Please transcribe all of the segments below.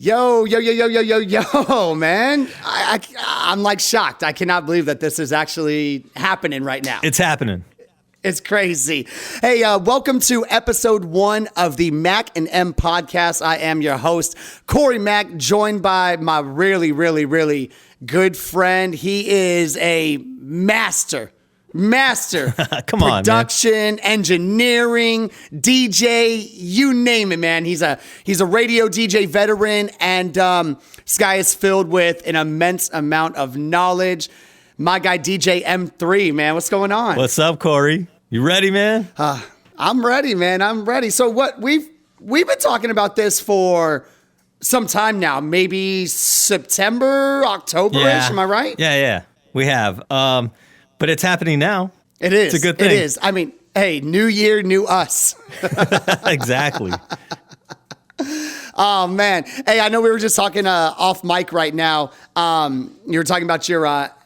Yo, man. I'm like shocked. I cannot believe that this is actually happening right now. It's happening. It's crazy. Hey, welcome to episode 1 of the Mac and M podcast. I am your host, Corey Mack, joined by my really good friend. He is a master. Come on, production, engineering, DJ, you name it, man. He's a radio DJ veteran, and this guy is filled with an immense amount of knowledge. My guy DJ M3, man, what's going on? What's up, Corey? You ready, man? I'm ready, man. I'm ready. So what we've been talking about this for some time now, maybe September, October-ish, am I right? Yeah. We have. But it's happening now. It is. It's a good thing. It is. I mean, hey, new year, new us. Exactly. Oh, man. Hey, I know we were just talking off mic right now. You were talking about your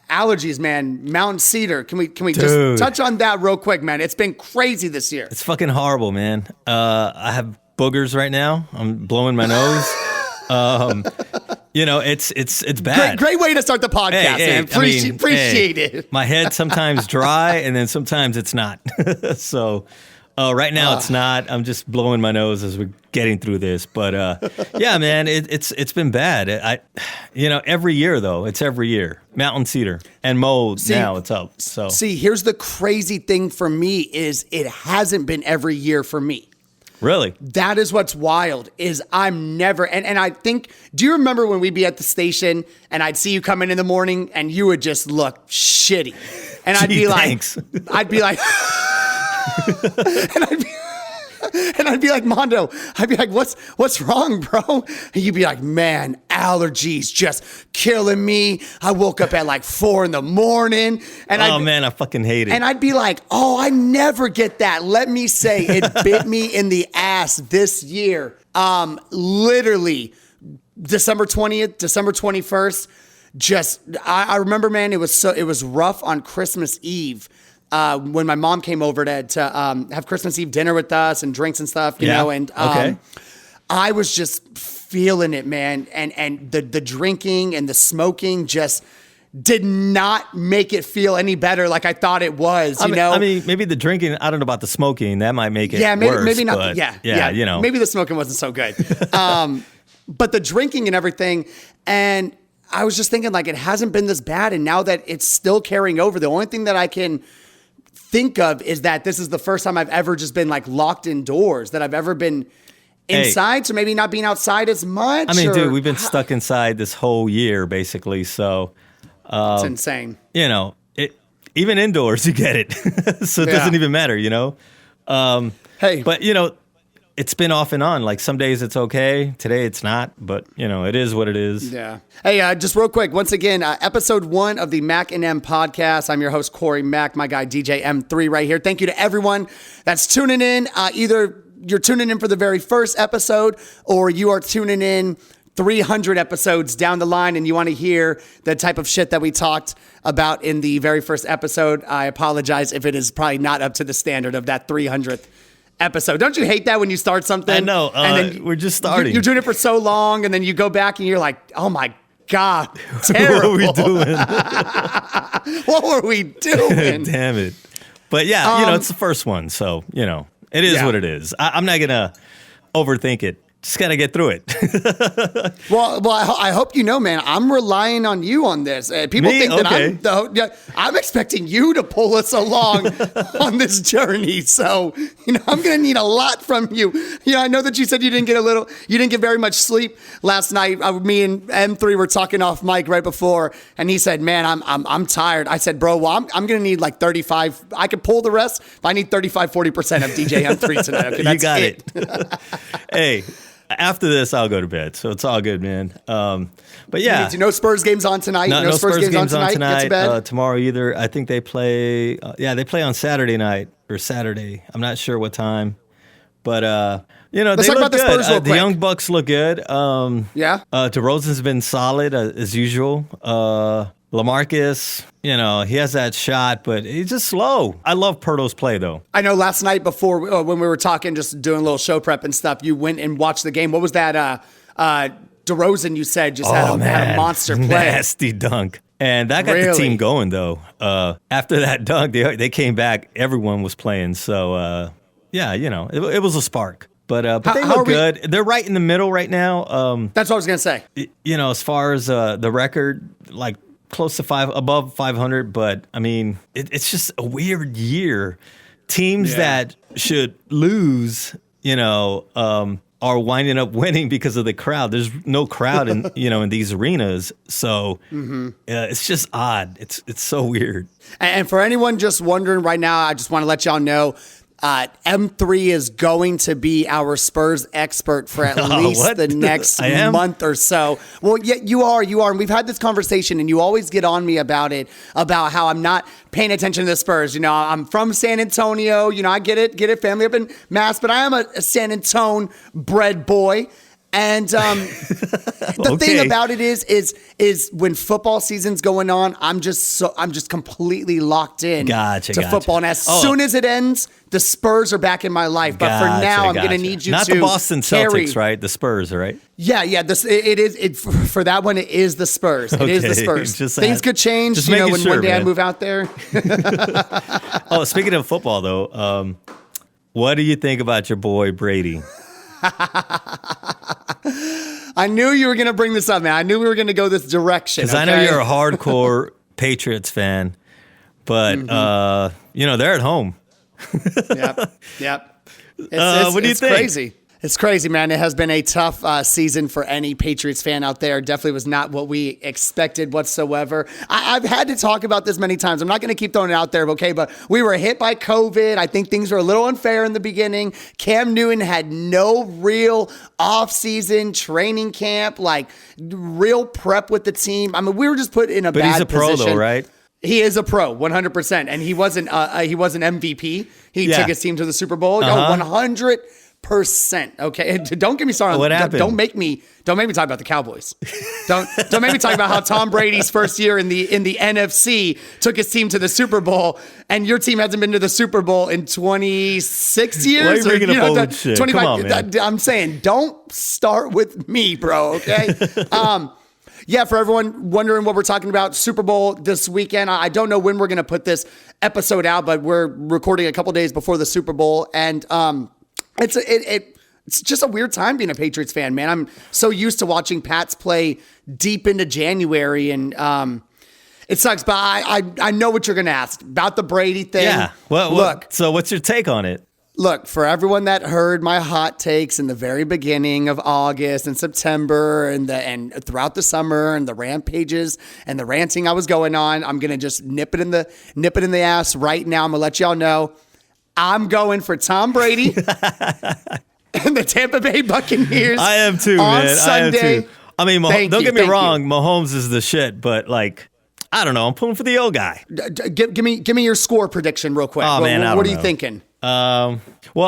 allergies, man. Mountain cedar. Can we just touch on that real quick, man? It's been crazy this year. It's fucking horrible, man. I have boogers right now. I'm blowing my nose. It's bad. Great way to start the podcast, man. Appreciate it. My head's sometimes dry, and then sometimes it's not. So right now it's not. I'm just blowing my nose as we're getting through this. But yeah, man, it's been bad. Every year though, it's every year. Mountain cedar and mold. Now it's up. So here's the crazy thing for me is it hasn't been every year for me. Really? That is what's wild is I'm never, and I think, do you remember when we'd be at the station and I'd see you come in the morning and you would just look shitty. And I'd be like, thanks. and I'd be like, Mondo, I'd be like, what's wrong, bro? And you'd be like, man, allergies just killing me. I woke up at like 4 a.m. and man, I fucking hate it. And I'd be like, oh, I never get that. Let me say it bit me in the ass this year. Literally December 20th, December 21st. I remember, man, it was rough on Christmas Eve. When my mom came over to have Christmas Eve dinner with us and drinks and stuff, you know, and I was just feeling it, man. And the drinking and the smoking just did not make it feel any better like I thought it was, you know? I mean, maybe the drinking, I don't know about the smoking, that might make it worse. Maybe not. But yeah, you know. Maybe the smoking wasn't so good. But the drinking and everything, and I was just thinking like it hasn't been this bad, and now that it's still carrying over, the only thing that I can think of is that this is the first time I've ever just been like locked indoors, that I've ever been inside, so maybe not being outside as much. I mean, dude, we've been stuck inside this whole year basically, so it's insane. You know, even indoors you get it. So it doesn't even matter, you know. But you know, it's been off and on. Like some days it's okay. Today it's not, but you know, it is what it is. Yeah. Hey, just real quick. Once again, episode 1 of the Mac and M podcast. I'm your host, Corey Mack, my guy, DJ M3 right here. Thank you to everyone that's tuning in. Either you're tuning in for the very first episode or you are tuning in 300 episodes down the line and you want to hear the type of shit that we talked about in the very first episode. I apologize if it is probably not up to the standard of that 300th episode. Don't you hate that when you start something? I know. And then we're just starting. You're doing it for so long, and then you go back and you're like, oh my God, terrible. What were we doing? What were we doing? Damn it. But yeah, you know, it's the first one. So, you know, it is what it is. I'm not going to overthink it. Just got to get through it. Well, I hope you know, man, I'm relying on you on this. People think that I'm expecting you to pull us along on this journey. So, you know, I'm going to need a lot from you. You know, I know that you said you didn't get very much sleep last night. Me and M3 were talking off mic right before, and he said, man, I'm tired. I said, bro, well, I'm going to need like 35. I could pull the rest, but I need 35, 40% of DJ M3 tonight. Okay, that's you got it. Hey. After this, I'll go to bed, so it's all good, man. But yeah, no Spurs games on tonight. No Spurs games on tonight. Get to bed. Tomorrow either. I think they play. They play on Saturday night or Saturday. I'm not sure what time, but you know, let's they talk look about the good. Spurs real quick. The Young Bucks look good. DeRozan's been solid as usual. LaMarcus, you know, he has that shot, but he's just slow. I love Pirtle's play, though. I know last night before when we were talking, just doing a little show prep and stuff, you went and watched the game. What was that? DeRozan, you said, just had a monster play. Nasty dunk. And that got the team going, though. After that dunk, they came back. Everyone was playing. So, it was a spark. But they look good. They're right in the middle right now. That's what I was going to say. As far as the record, like close to above 500. But, I mean, it's just a weird year. Teams that should lose, are winding up winning because of the crowd. There's no crowd in these arenas, so it's just odd. It's so weird. And for anyone just wondering right now, I just want to let y'all know, M3 is going to be our Spurs expert for at least the next month or so. Well, yeah, you are. And we've had this conversation, and you always get on me about it, about how I'm not paying attention to the Spurs. I'm from San Antonio. I get it, family up in Mass, but I am a San Antone bred boy. And the thing about it is when football season's going on, I'm just completely locked in to football. And as soon as it ends, the Spurs are back in my life. But for now, I'm going to need you not to the Boston Celtics, right? The Spurs, right? Yeah. For that one, it is the Spurs. It is the Spurs. Things could change, when one day I move out there. Speaking of football, though, what do you think about your boy Brady? I knew you were going to bring this up, man. I knew we were going to go this direction. Because I know you're a hardcore Patriots fan, but they're at home. Yep. What do you think? Crazy. It's crazy, man. It has been a tough season for any Patriots fan out there. Definitely was not what we expected whatsoever. I've had to talk about this many times. I'm not going to keep throwing it out there, okay? But we were hit by COVID. I think things were a little unfair in the beginning. Cam Newton had no real off-season training camp, like real prep with the team. I mean, we were just put in a bad position. But he's a pro, though, right? He is a pro, 100%. And he wasn't MVP. He took his team to the Super Bowl. 100%. Okay, don't get me started. What happened? Don't make me talk about the Cowboys. Don't make me talk about how Tom Brady's first year in the NFC took his team to the Super Bowl, and your team hasn't been to the Super Bowl in 26 years. Why are you bringing up old shit? 25. Come on, man. I'm saying, don't start with me, bro. Okay. Yeah, for everyone wondering what we're talking about, Super Bowl this weekend. I don't know when we're going to put this episode out, but we're recording a couple days before the Super Bowl, and it's just a weird time being a Patriots fan, man. I'm so used to watching Pats play deep into January, and it sucks. But I know what you're going to ask about the Brady thing. Yeah. Look. So what's your take on it? Look, for everyone that heard my hot takes in the very beginning of August and September and throughout the summer and the rampages and the ranting I was going on, I'm gonna just nip it in the ass right now. I'm gonna let y'all know I'm going for Tom Brady and the Tampa Bay Buccaneers. I am too, on man. Sunday. I am too. I mean, don't get me wrong, Mahomes is the shit, but like, I don't know. I'm pulling for the old guy. Give me your score prediction real quick. Oh, man, what are you thinking? Well,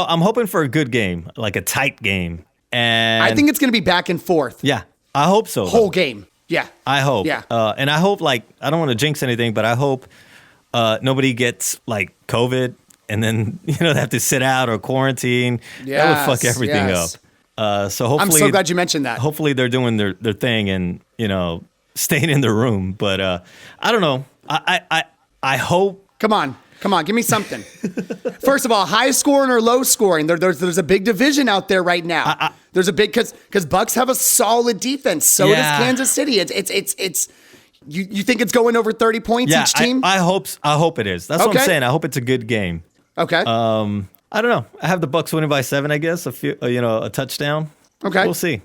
I'm hoping for a good game, like a tight game. And I think it's going to be back and forth. Yeah, I hope so. Whole game. Yeah. I hope. Yeah. And I hope, like, I don't want to jinx anything, but I hope nobody gets like COVID and then, they have to sit out or quarantine. That would fuck everything up. So hopefully, I'm so glad you mentioned that. Hopefully they're doing their thing and, staying in their room. But I don't know. I hope. Come on, give me something. First of all, high scoring or low scoring? There's a big division out there right now. There's a big because Bucks have a solid defense. So does Kansas City. It's you think it's going over 30 points each team? I hope it is. That's what I'm saying. I hope it's a good game. Okay. I don't know. I have the Bucks winning by 7. I guess a touchdown. Okay. We'll see.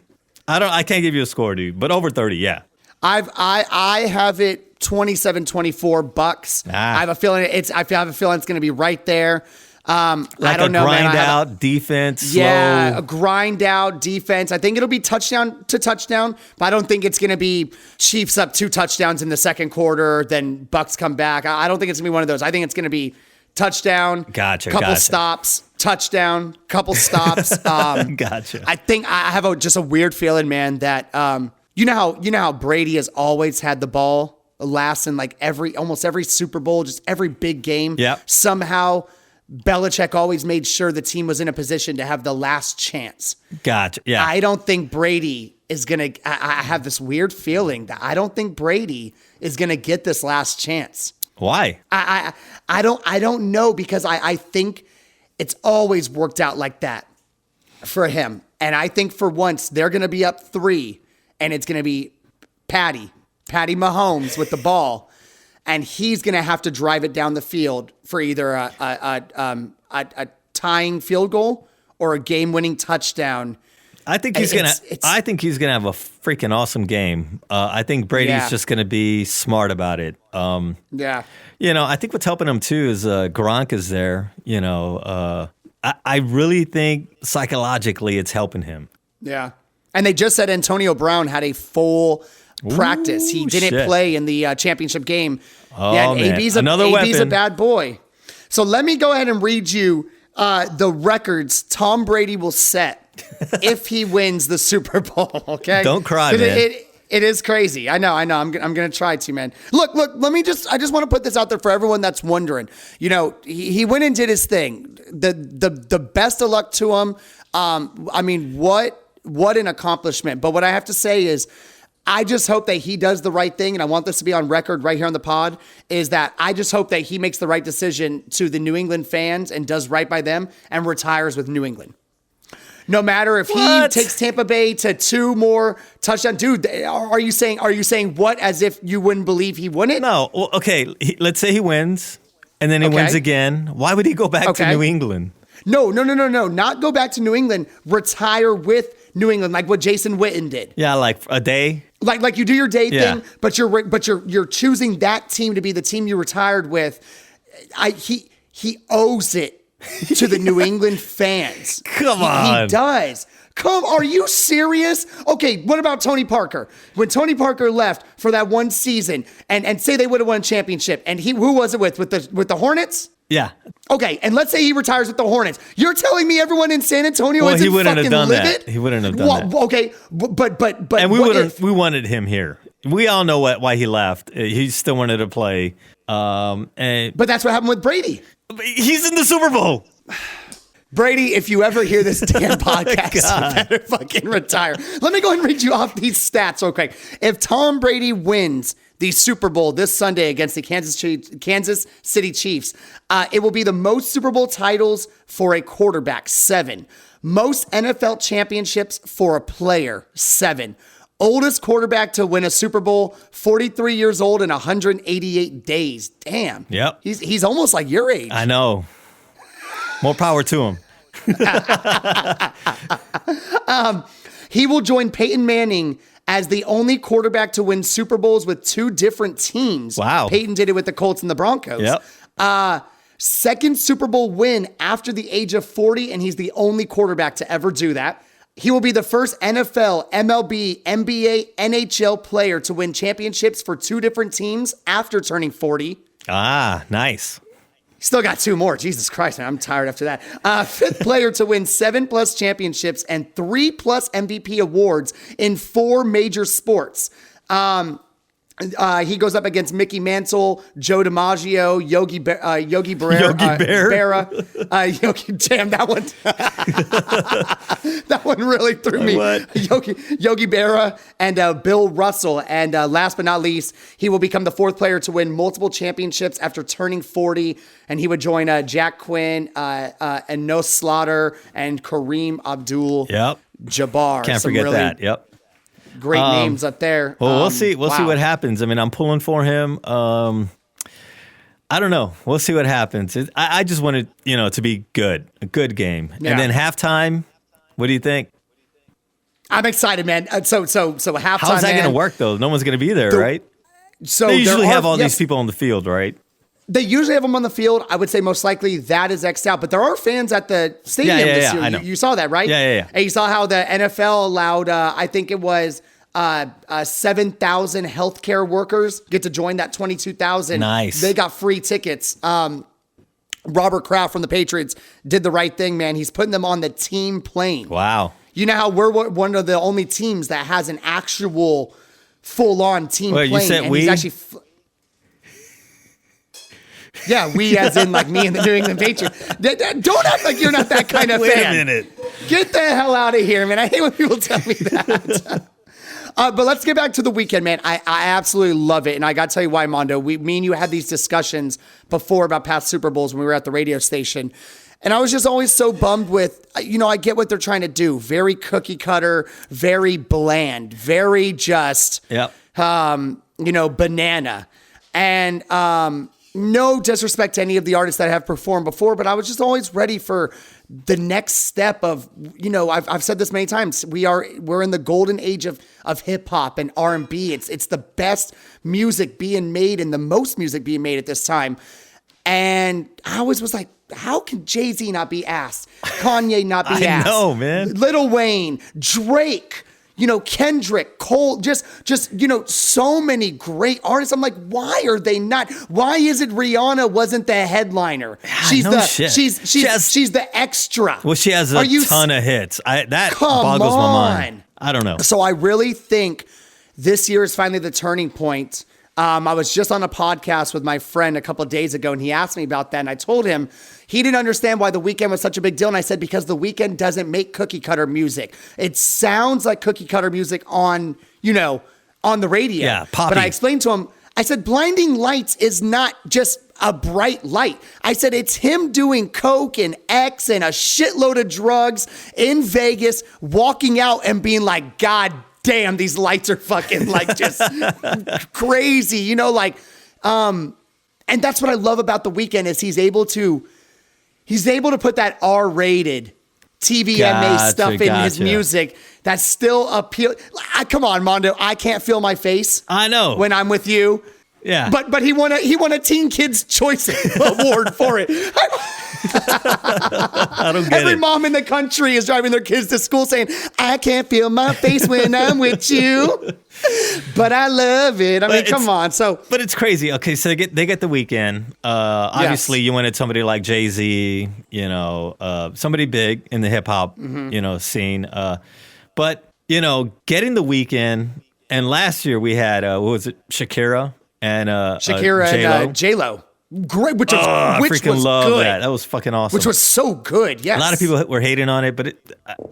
I can't give you a score, dude. But over 30, yeah. I have it 27-24 Bucks. I have a feeling it's going to be right there. I don't know, man. Grind out defense. Yeah, slow. a grind out defense. I think it'll be touchdown to touchdown, but I don't think it's going to be Chiefs up 2 touchdowns in the second quarter, then Bucks come back. I don't think it's going to be one of those. I think it's going to be touchdown, couple stops, touchdown, couple stops. Gotcha. I think I have just a weird feeling, man, that you know how Brady has always had the ball last in like almost every Super Bowl, just every big game. Yep. Somehow Belichick always made sure the team was in a position to have the last chance. Gotcha. Yeah. I don't think Brady is going to, I have this weird feeling that I don't think Brady is going to get this last chance. Why? I don't know, because I think it's always worked out like that for him. And I think for once they're going to be up 3 and it's going to be Patty Mahomes with the ball. And he's going to have to drive it down the field for either a tying field goal or a game-winning touchdown. I think he's gonna have a freaking awesome game. I think Brady's just gonna be smart about it. Yeah. I think what's helping him too is Gronk is there. I really think psychologically it's helping him. Yeah. And they just said Antonio Brown had a full practice. He didn't play in the championship game. Oh, man. AB's a bad boy. So let me go ahead and read you the records Tom Brady will set if he wins the Super Bowl. Okay, don't cry, man. It is crazy. I know. I'm gonna try to, man. Look. I just want to put this out there for everyone that's wondering. He went and did his thing. The best of luck to him. I mean, what an accomplishment. But what I have to say is, I just hope that he does the right thing, and I want this to be on record right here on the pod, is that I just hope that he makes the right decision to the New England fans and does right by them and retires with New England. No matter if he takes Tampa Bay to 2 more touchdowns. Dude, are you saying what, as if you wouldn't believe he wouldn't? No. Well, okay, let's say he wins, and then he wins again. Why would he go back to New England? No. Not go back to New England. Retire with New England, like what Jason Witten did. Yeah, like a day. Like you do your day thing, but you're choosing that team to be the team you retired with. He owes it to the New England fans. Come on. He does. Are you serious? Okay, what about Tony Parker? When Tony Parker left for that one season and say they would have won a championship, and who was it with the Hornets? Yeah. Okay, and let's say he retires with the Hornets. You're telling me everyone in San Antonio isn't he wouldn't fucking have done livid? that. He wouldn't have done that. Okay, but and we wanted him here. We all know why he left. He still wanted to play. But that's what happened with Brady. He's in the Super Bowl. Brady, if you ever hear this damn podcast, you better fucking retire. Let me go ahead and read you off these stats real quick. If Tom Brady wins the Super Bowl this Sunday against the Kansas City Chiefs, it will be the most Super Bowl titles for a quarterback, 7. Most NFL championships for a player, 7. Oldest quarterback to win a Super Bowl, 43 years old and 188 days. Damn. Yep. He's almost like your age. I know. More power to him. He will join Peyton Manning as the only quarterback to win Super Bowls with 2 different teams. Wow. Peyton did it with the Colts and the Broncos. Yep. Second Super Bowl win after the age of 40, and he's the only quarterback to ever do that. He will be the first NFL, MLB, NBA, NHL player to win championships for 2 different teams after turning 40. Ah, nice. Still got 2 more. Jesus Christ, man. I'm tired after that. 5th player to win 7+ championships and 3+ MVP awards in 4 major sports. He goes up against Mickey Mantle, Joe DiMaggio, Yogi Berra. Damn, that one. That one really threw me. What? Yogi Berra and Bill Russell. And last but not least, he will become the 4th player to win multiple championships after turning 40. And he would join Jack Quinn, and No Slaughter, and Kareem Abdul-Jabbar. Can't forget that. Yep. Great names up there. Well, we'll see. We'll see what happens. I mean, I'm pulling for him. I don't know. We'll see what happens. I just want it, to be good, a good game. Yeah. And then halftime. What do you think? I'm excited, man. So halftime. How's that going to work though? No one's going to be there, right? So they usually have all these people on the field, right? They usually have them on the field. I would say most likely that is X'd out, but there are fans at the stadium this year. I know. You saw that, right? Yeah. And you saw how the NFL allowed, I think it was 7,000 healthcare workers get to join that 22,000. Nice. They got free tickets. Robert Kraft from the Patriots did the right thing, man. He's putting them on the team plane. Wow. You know how we're one of the only teams that has an actual full-on team plane. You said we? He's actually... Yeah, we as in like me and the New England Patriots. Don't act like you're not that kind of fan. Wait a minute. Get the hell out of here, man. I hate when people tell me that. But let's get back to the Weeknd, man. I absolutely love it. And I got to tell you why, Mondo. Me and you had these discussions before about past Super Bowls when we were at the radio station. And I was just always so bummed with, I get what they're trying to do. Very cookie cutter, very bland, very just, banana. And no disrespect to any of the artists that have performed before, but I was just always ready for the next step of, I've said this many times. We're in the golden age of hip hop and R&B. It's the best music being made and the most music being made at this time. And I always was like, how can Jay-Z not be asked? Kanye not be asked? I know, man. Lil Wayne, Drake, Kendrick, Cole, just so many great artists. I'm like, why are they not? Why is it Rihanna wasn't the headliner? She's she's the extra. Well, she has a ton of hits. That boggles my mind. I don't know. So I really think this year is finally the turning point. I was just on a podcast with my friend a couple of days ago, and he asked me about that, and I told him he didn't understand why The Weeknd was such a big deal, and I said, because The Weeknd doesn't make cookie-cutter music. It sounds like cookie-cutter music on the radio. Yeah, poppy. But I explained to him, I said, Blinding Lights is not just a bright light. I said, it's him doing coke and X and a shitload of drugs in Vegas, walking out and being like, God damn, these lights are fucking like just crazy, and that's what I love about The Weeknd is he's able to put that R-rated TVMA stuff in his music that's still appeal. Come on, Mondo, I can't feel my face. I know when I'm with you. Yeah, but he won a Teen Kids Choice Award for it. I don't get Every it. mom in the country is driving their kids to school saying, I can't feel my face when I'm with you, but I love it. I mean, come on. But it's crazy. Okay, so they get The Weeknd. Obviously, you wanted somebody like Jay-Z, somebody big in the hip hop, scene. But getting The Weeknd, and last year we had Shakira and J-Lo. Great, which I freaking was love good. that. That was fucking awesome. Which was so good. Yes, a lot of people were hating on it, but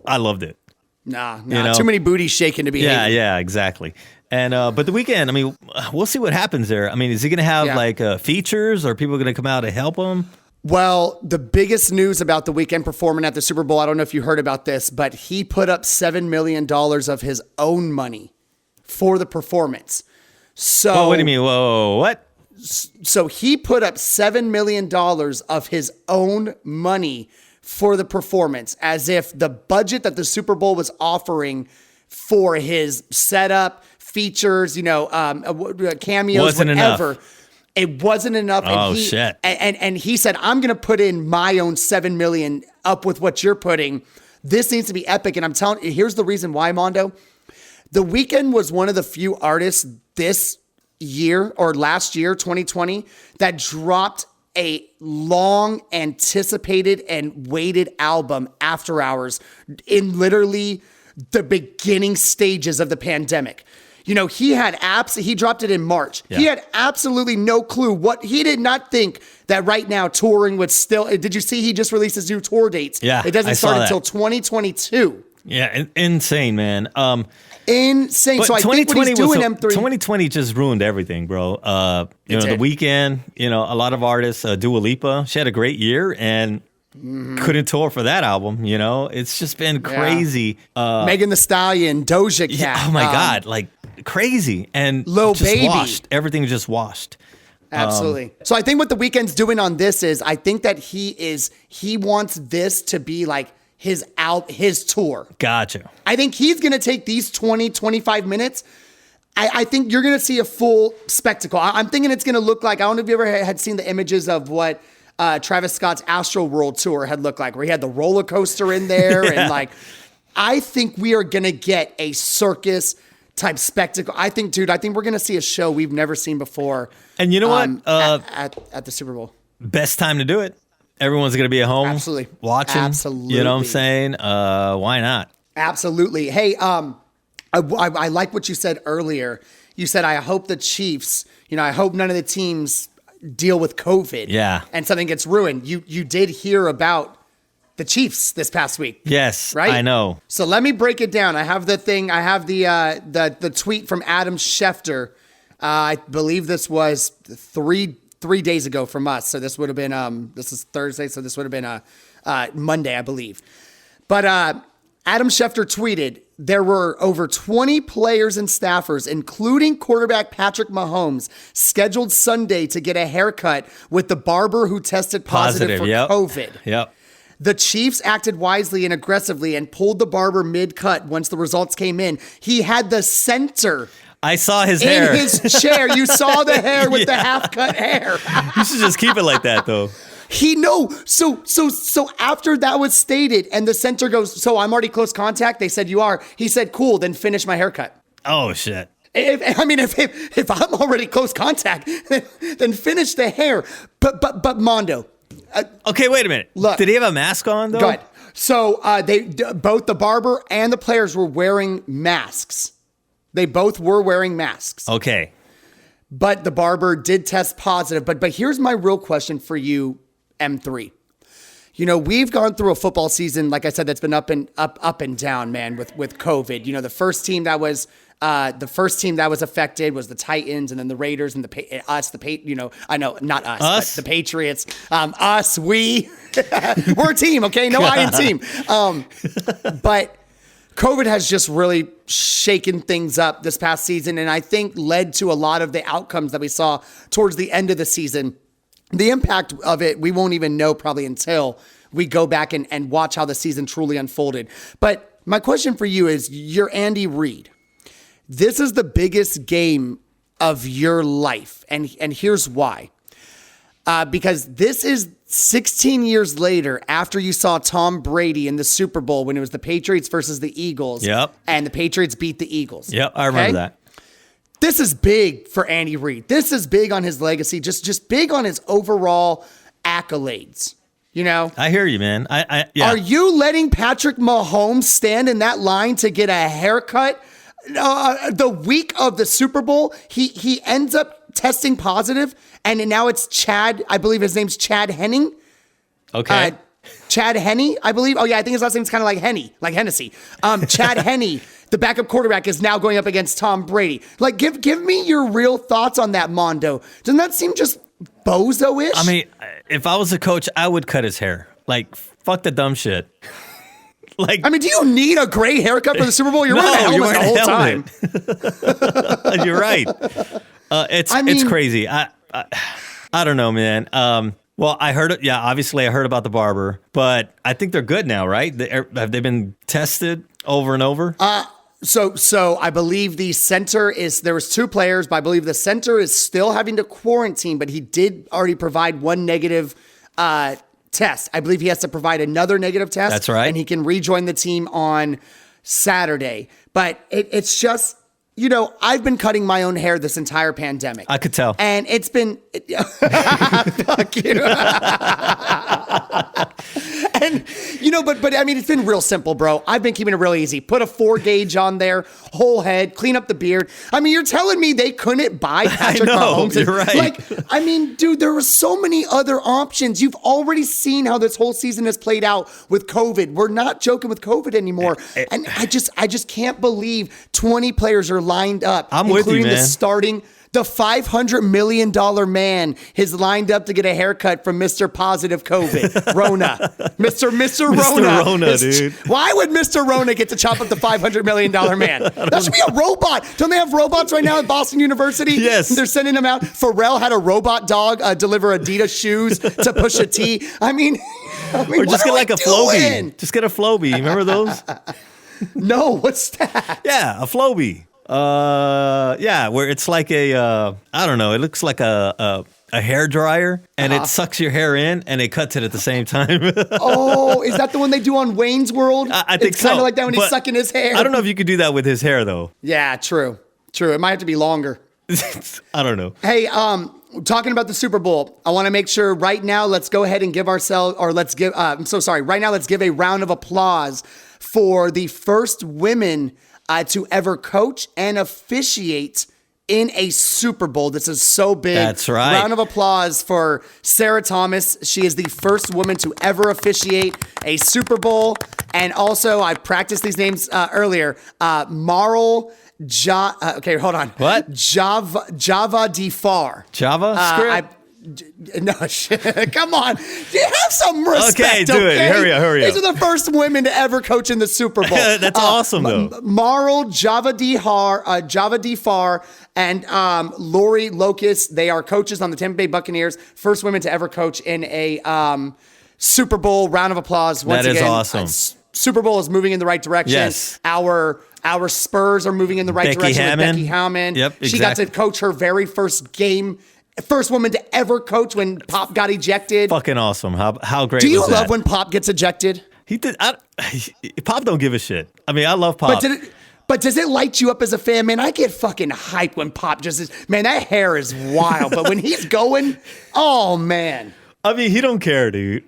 I loved it. Nah, too many booties shaking to be. Yeah, exactly. And but The Weeknd, I mean, we'll see what happens there. I mean, is he going to have features, or people going to come out to help him? Well, the biggest news about The Weeknd performing at the Super Bowl, I don't know if you heard about this, but he put up $7 million of his own money for the performance. So, what do you mean? Whoa, what? So he put up $7 million of his own money for the performance, as if the budget that the Super Bowl was offering for his setup, features, cameos, wasn't whatever. Enough. It wasn't enough. Oh, shit. And he said, I'm going to put in my own $7 million up with what you're putting. This needs to be epic. And I'm telling you, here's the reason why, Mondo. The Weeknd was one of the few artists this year or last year, 2020, that dropped a long anticipated and waited album, After Hours, in literally the beginning stages of the pandemic. He dropped it in March. Yeah. He had absolutely no clue he did not think that right now touring would still, did you see he just released his new tour dates? Yeah. It doesn't start until 2022. Yeah. Insane, man. Insane. So I think what he's doing, M3. 2020 just ruined everything, bro. The Weeknd, a lot of artists, Dua Lipa, she had a great year and couldn't tour for that album. It's just been crazy. Megan Thee Stallion, Doja Cat. Yeah, oh my God, like crazy. And Lil Baby. Everything just washed. Absolutely. So I think what The Weeknd's doing on this is, I think that he wants this to be like his tour. Gotcha. I think he's going to take these 20, 25 minutes. I think you're going to see a full spectacle. I'm thinking it's going to look like, I don't know if you ever had seen the images of what Travis Scott's Astroworld tour had looked like, where he had the roller coaster in there. Yeah. And I think we are going to get a circus type spectacle. I think we're going to see a show we've never seen before. And you know what? At the Super Bowl. Best time to do it. Everyone's going to be at home. Absolutely. Watching. Absolutely. You know what I'm saying? Why not? Absolutely. Hey, I like what you said earlier. You said, I hope the Chiefs, I hope none of the teams deal with COVID. Yeah. And something gets ruined. You did hear about the Chiefs this past week. Yes, right? I know. So let me break it down. I have the thing. I have the tweet from Adam Schefter. I believe this was three days ago from us. So this would have been this is Thursday. So this would have been Monday, I believe. But Adam Schefter tweeted, there were over 20 players and staffers, including quarterback Patrick Mahomes, scheduled Sunday to get a haircut with the barber who tested positive for COVID. Yep. The Chiefs acted wisely and aggressively and pulled the barber mid-cut once the results came in. He had the center I saw his hair. in his chair. You saw the hair with the half-cut hair. You should just keep it like that, though. So after that was stated and the center goes, so I'm already close contact. They said, you are. He said, cool, then finish my haircut. Oh, shit. If I'm already close contact, then finish the hair. But Mondo. Okay, wait a minute. Look. Did he have a mask on, though? Good. So both the barber and the players were wearing masks. They both were wearing masks. Okay. But the barber did test positive. But here's my real question for you, M3. You know, we've gone through a football season, like I said, that's been up and down, man, with COVID. You know, the first team that was affected was the Titans, and then the Raiders, and but the Patriots. We're a team, okay? No, I am team. But COVID has just really shaken things up this past season, and I think led to a lot of the outcomes that we saw towards the end of the season. The impact of it, we won't even know probably until we go back and watch how the season truly unfolded. But my question for you is, you're Andy Reid. This is the biggest game of your life, and here's why. Because this is 16 years later after you saw Tom Brady in the Super Bowl when it was the Patriots versus the Eagles. Yep. And the Patriots beat the Eagles. Yep, I remember that. This is big for Andy Reid. This is big on his legacy, just big on his overall accolades. You know? I hear you, man. Yeah. Are you letting Patrick Mahomes stand in that line to get a haircut? The week of the Super Bowl, he ends up testing positive, and now it's Chad. I believe his name's Chad Henning. Okay. Chad Henne, I believe. Oh yeah, I think his last name's kind of like Henny, like Hennessy. Chad Henne, the backup quarterback, is now going up against Tom Brady. Like, give me your real thoughts on that, Mondo. Doesn't that seem just bozo-ish? I mean, if I was a coach, I would cut his hair. Like, fuck the dumb shit. Like, I mean, do you need a gray haircut for the Super Bowl? You're wearing a helmet the whole time. You're right. It's crazy. I don't know, man. Well, I heard it. Yeah, obviously I heard about the barber, but I think they're good now, right? Have they been tested over and over? So I believe the center there was two players, but I believe the center is still having to quarantine, but he did already provide one negative test. I believe he has to provide another negative test. That's right. And he can rejoin the team on Saturday. But it's just, you know, I've been cutting my own hair this entire pandemic. I could tell. And it's been, fuck you. And, you know, but I mean, it's been real simple, bro. I've been keeping it real easy. Put a 4 gauge on there, whole head, clean up the beard. I mean, you're telling me they couldn't buy Patrick Mahomes? You're right. Like, I mean, dude, there were so many other options. You've already seen how this whole season has played out with COVID. We're not joking with COVID anymore. And I just can't believe 20 players are lined up. I'm with you, man. The $500 million man is lined up to get a haircut from Mr. Positive COVID, Rona. Mr. Rona, dude. Why would Mr. Rona get to chop up the $500 million man? That should be a robot. Don't they have robots right now at Boston University? Yes. They're sending them out. Pharrell had a robot dog deliver Adidas shoes to Pusha T. I mean, or just get like a Flowbee. Just get a Flowbee. Remember those? No, what's that? Yeah, a Flowbee. Yeah, where it's like I don't know, it looks like a hair dryer, and it sucks your hair in and it cuts it at the same time. Oh, is that the one they do on Wayne's World? I think it's kind of like that when he's sucking his hair. I don't know if you could do that with his hair though. Yeah, true. It might have to be longer. I don't know. Hey, talking about the Super Bowl, I want to make sure right now, let's go ahead and give ourselves, or let's give, right now, let's give a round of applause for the first women to ever coach and officiate in a Super Bowl. This is so big. That's right. Round of applause for Sarah Thomas. She is the first woman to ever officiate a Super Bowl. And also, I practiced these names earlier. Marl okay, hold on. What? Java Defar. JavaScript? No, come on. Have some respect. Okay, do it. Hurry up. These are the first women to ever coach in the Super Bowl. That's awesome, though. Marl Javadifar, and Lori Locust. They are coaches on the Tampa Bay Buccaneers. First women to ever coach in a Super Bowl. Round of applause. Once that is again, awesome. Super Bowl is moving in the right direction. Yes. Our Spurs are moving in the right direction with Becky Hammond. Yep, exactly. She got to coach her very first game. First woman to ever coach when Pop got ejected. Fucking awesome. How great was that? Do you love when Pop gets ejected? He did. Pop don't give a shit. I mean, I love Pop. But does it light you up as a fan? Man, I get fucking hyped when Pop just is. Man, that hair is wild. But when he's going, oh, man. I mean, he don't care, dude.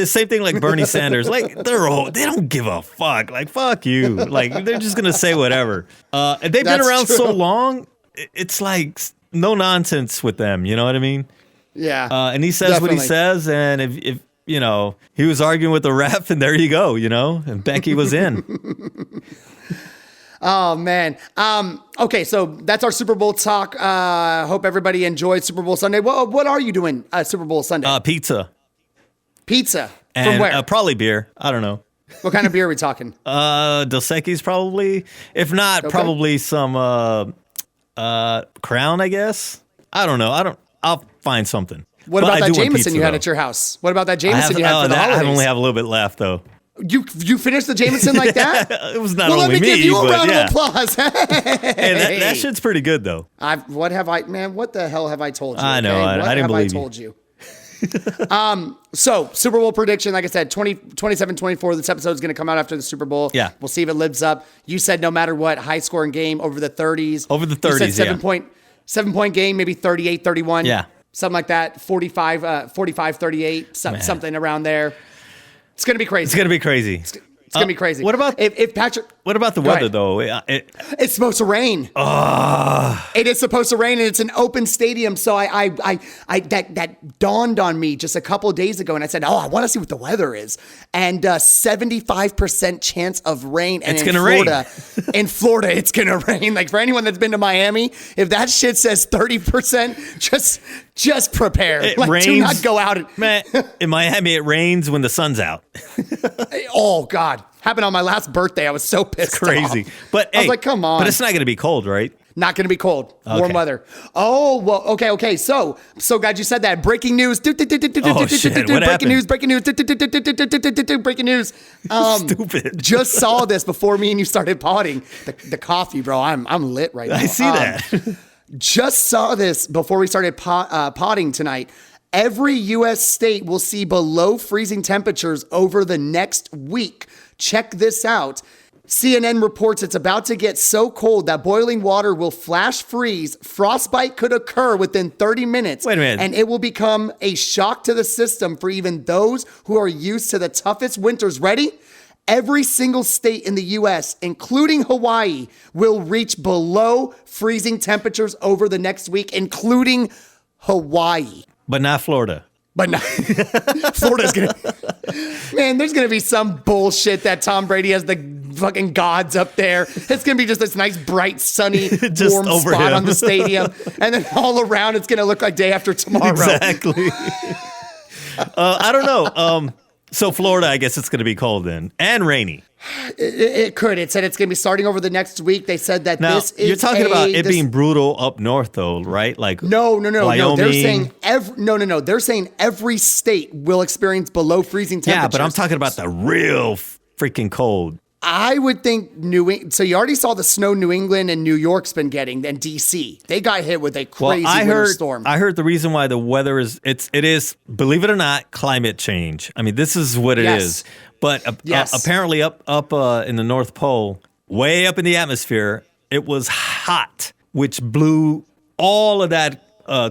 Same thing like Bernie Sanders. Like, they don't give a fuck. Like, fuck you. Like, they're just going to say whatever. And they've been around so long, it's like no nonsense with them. You know what I mean? Yeah. And he says what he says. And if you know, he was arguing with the ref, and there you go, you know, and Becky was in. Oh, man. Okay, so that's our Super Bowl talk. Hope everybody enjoyed Super Bowl Sunday. What are you doing Super Bowl Sunday? Pizza. Pizza? And, from where? Probably beer. I don't know. What kind of beer are we talking? Dos Equis probably. If not, probably some Crown, I guess. I don't know. I'll find something. What about that Jameson you had at your house? What about that Jameson you had for the holidays? I only have a little bit left, though. You finished the Jameson like that? It was not only me, let me give you a round of applause. Hey, that shit's pretty good, though. What the hell have I told you? I know. Okay? I didn't believe I told you. So Super Bowl prediction, like I said, 27-24. This episode is going to come out after the Super Bowl. Yeah. We'll see if it lives up. You said no matter what, high scoring game over the 30s. Over the 30s, you said 7-point game, maybe 38-31. Yeah. Something like that. 45-38, something around there. It's going to be crazy. It's going to be crazy. It's going to be crazy. What about if Patrick? What about the weather though? It's supposed to rain. It is supposed to rain, and it's an open stadium. So that dawned on me just a couple of days ago, and I said, "Oh, I want to see what the weather is." And 75% chance of rain. And it's going to rain. In Florida, it's going to rain. Like for anyone that's been to Miami, if that shit says 30%, just prepare. Rains. Do not go out. Man, in Miami, it rains when the sun's out. Oh God. Happened on my last birthday. I was so pissed. It's crazy. Off. But I was like, come on. But it's not going to be cold, right? Not going to be cold. Warm weather. Oh, well, okay. So glad you said that. Breaking news. Breaking news. Breaking news. Stupid. Just saw this before me and you started potting. The coffee, bro. I'm lit right now. I see that. Just saw this before we started potting tonight. Every U.S. state will see below freezing temperatures over the next week. Check this out. CNN reports it's about to get so cold that boiling water will flash freeze. Frostbite could occur within 30 minutes. Wait a minute. And it will become a shock to the system for even those who are used to the toughest winters. Ready? Every single state in the U.S., including Hawaii, will reach below freezing temperatures over the next week, including Hawaii. But not Florida. But no, Florida's going to... Man, there's going to be some bullshit that Tom Brady has the fucking gods up there. It's going to be just this nice, bright, sunny, warm spot on the stadium. And then all around, it's going to look like day after tomorrow. Exactly. I don't know. So Florida, I guess it's going to be cold then. And rainy. It could. It said it's going to be starting over the next week. They said that now, this is you're talking about it being brutal up north, though, right? Like No. Wyoming. They're saying They're saying every state will experience below freezing temperatures. Yeah, but I'm talking about the real freaking cold. I would think so you already saw the snow New England and New York's been getting, and DC. They got hit with a crazy winter storm. I heard the reason why the weather is, it is, believe it or not, climate change. I mean, this is what it is. But apparently up in the North Pole, way up in the atmosphere, it was hot, which blew all of that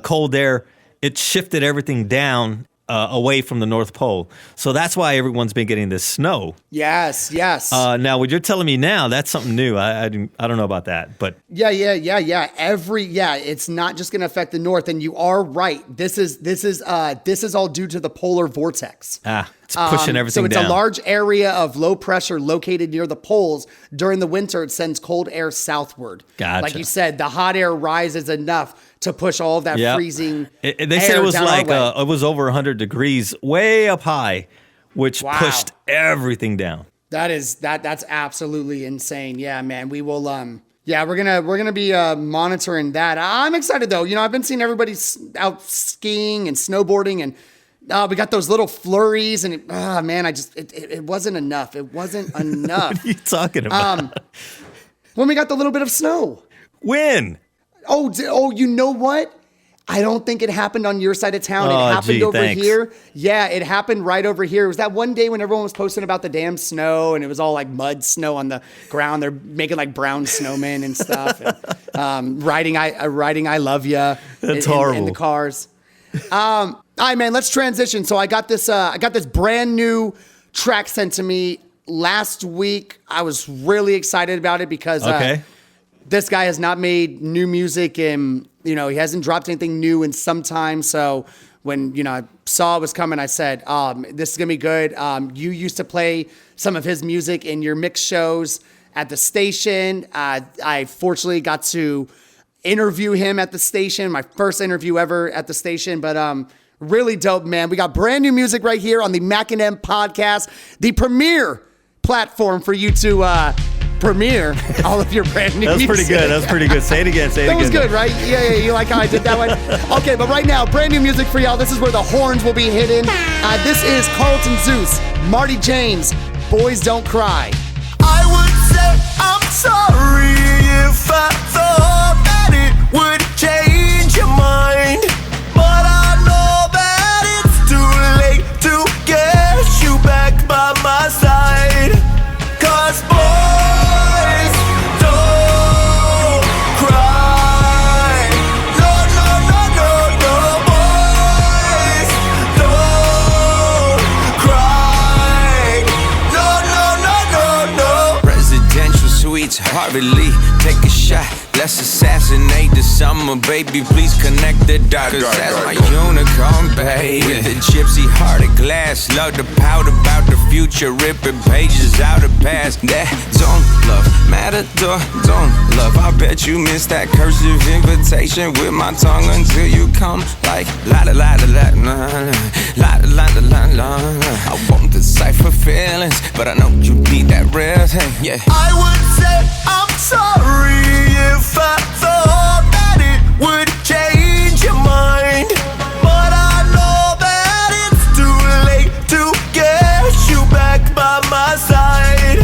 cold air. It shifted everything down away from the North Pole. So that's why everyone's been getting this snow. Yes. Now, what you're telling me now, that's something new. I don't know about that, but Yeah. It's not just going to affect the north, and you are right. This is all due to the polar vortex. it's pushing everything So it's down. a large area of low pressure located near the poles. During the winter, it sends cold air southward. Gotcha. Like you said, the hot air rises enough to push all of that Yep. freezing. They said air it was down our like way. it was over 100 degrees, way up high, which Wow. pushed everything down. That's absolutely insane. Yeah, man. We will we're gonna be monitoring that. I'm excited though. I've been seeing everybody out skiing and snowboarding, and we got those little flurries, and it wasn't enough. It wasn't enough. What are you talking about? When we got the little bit of snow. When? Oh, you know what? I don't think it happened on your side of town. Oh, It happened gee, over thanks. here. Yeah, it happened right over here. It was that one day when everyone was posting about the damn snow, and it was all like mud snow on the ground. They're making like brown snowmen and stuff. And, writing "I love ya" That's in horrible. the cars. All right, man. Let's transition. So I got this brand new track sent to me last week. I was really excited about it because Okay. this guy has not made new music, and he hasn't dropped anything new in some time. So when I saw it was coming, I said, "This is gonna be good." You used to play some of his music in your mix shows at the station. I fortunately got to interview him at the station, my first interview ever at the station. But really dope, man. We got brand new music right here on the Mac and M podcast, the premier platform for you to premiere all of your brand new That's music. pretty good. That's pretty good. Say it again. Say it That again. was good, right? Yeah, you like how I did that one? Okay, but right now, brand new music for y'all. This is where the horns will be hidden. This is Carlton Zeus, Marty James, Boys Don't Cry. I would say I'm sorry if I thought that it would change your mind, but I know that it's too late to get you back by my side. 'Cause boys don't cry. No, boys don't cry. No. Residential suites, Harvey Lee, take a shot. Let's assassinate the summer, baby. Please connect the dots. 'Cause that's my unicorn, baby. With the gypsy heart of glass. Love to pout about the future, ripping pages out of past. That don't love, matador, don't love. I bet you missed that cursive invitation with my tongue until you come like la la la la la la la la la la. I won't decipher feelings, but I know you need that real thing. Yeah. I would say I'm sorry if I thought that it would change your mind, but I know that it's too late to get you back by my side.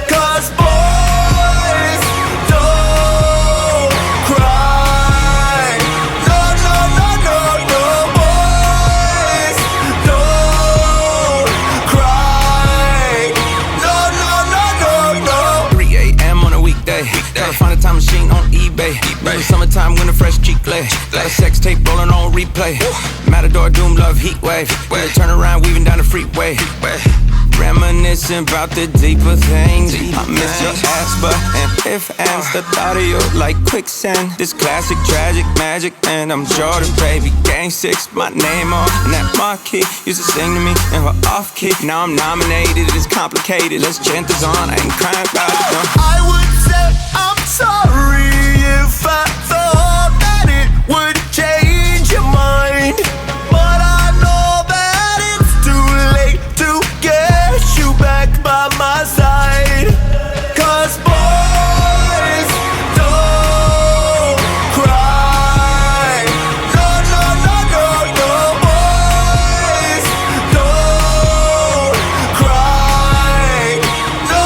'Cause boys don't cry. No, boys don't cry. No. 3 a.m. on a weekday. Gotta find a time machine on eBay. Remember summertime when the fresh cheek lay. Got a sex tape rolling on replay. Matador, doom, love, heat wave. Turn around, weaving down the freeway. Reminiscing about the deeper things. I miss your ass, but and if ands the thought of you like quicksand. This classic, tragic magic, and I'm Jordan, baby. Gang 6, my name on and that marquee. Used to sing to me and her off key. Now I'm nominated, it's complicated. Let's chant this on, I ain't crying about it. No. I would say I'm sorry if I thought that it would change your mind, but I know that it's too late to get you back by my side. 'Cause boys don't cry. No, boys don't cry. No.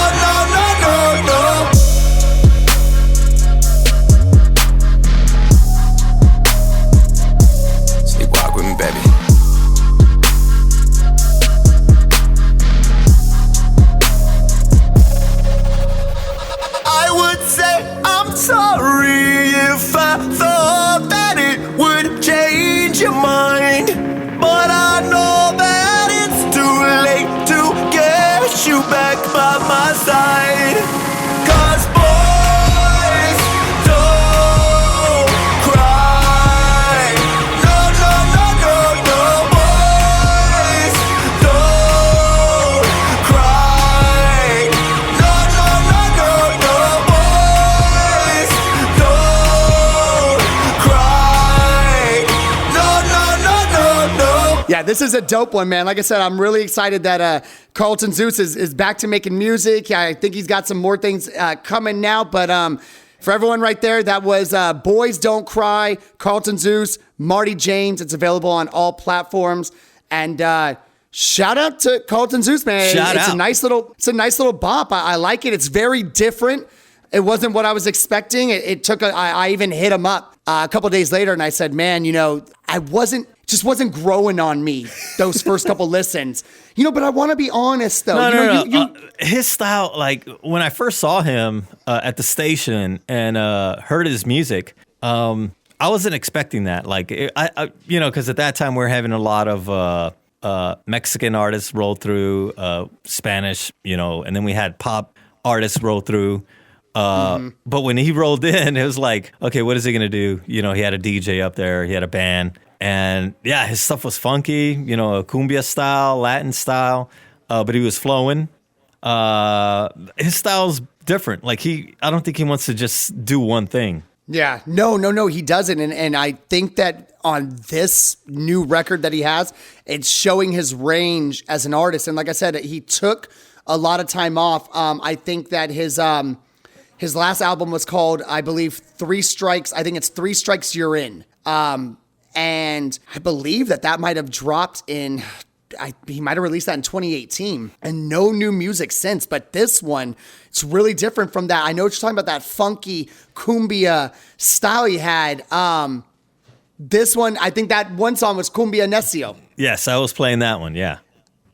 Yeah, this is a dope one, man. Like I said, I'm really excited that Carlton Zeus is back to making music. I think he's got some more things coming now. But for everyone right there, that was Boys Don't Cry, Carlton Zeus, Marty James. It's available on all platforms. And shout out to Carlton Zeus, man. It's a nice little bop. I like it. It's very different. It wasn't what I was expecting. I even hit him up a couple of days later and I said, man, just wasn't growing on me those first couple listens. But I want to be honest though. No. His style, like when I first saw him at the station and heard his music, I wasn't expecting that. Like, because at that time we were having a lot of Mexican artists roll through, Spanish, and then we had pop artists roll through. But when he rolled in, it was like, okay, what is he going to do? He had a DJ up there, he had a band, and yeah, his stuff was funky, a cumbia style, Latin style, but he was flowing. His style's different. Like I don't think he wants to just do one thing. Yeah, no, he doesn't. And I think that on this new record that he has, it's showing his range as an artist. And like I said, he took a lot of time off. I think that his last album was called, I believe, 3 Strikes. I think it's 3 Strikes You're In. And I believe that might have dropped in, he might have released that in 2018. And no new music since. But this one, it's really different from that. I know what you're talking about, that funky cumbia style he had. This one, I think that one song was Cumbia Necio. Yes, I was playing that one, yeah.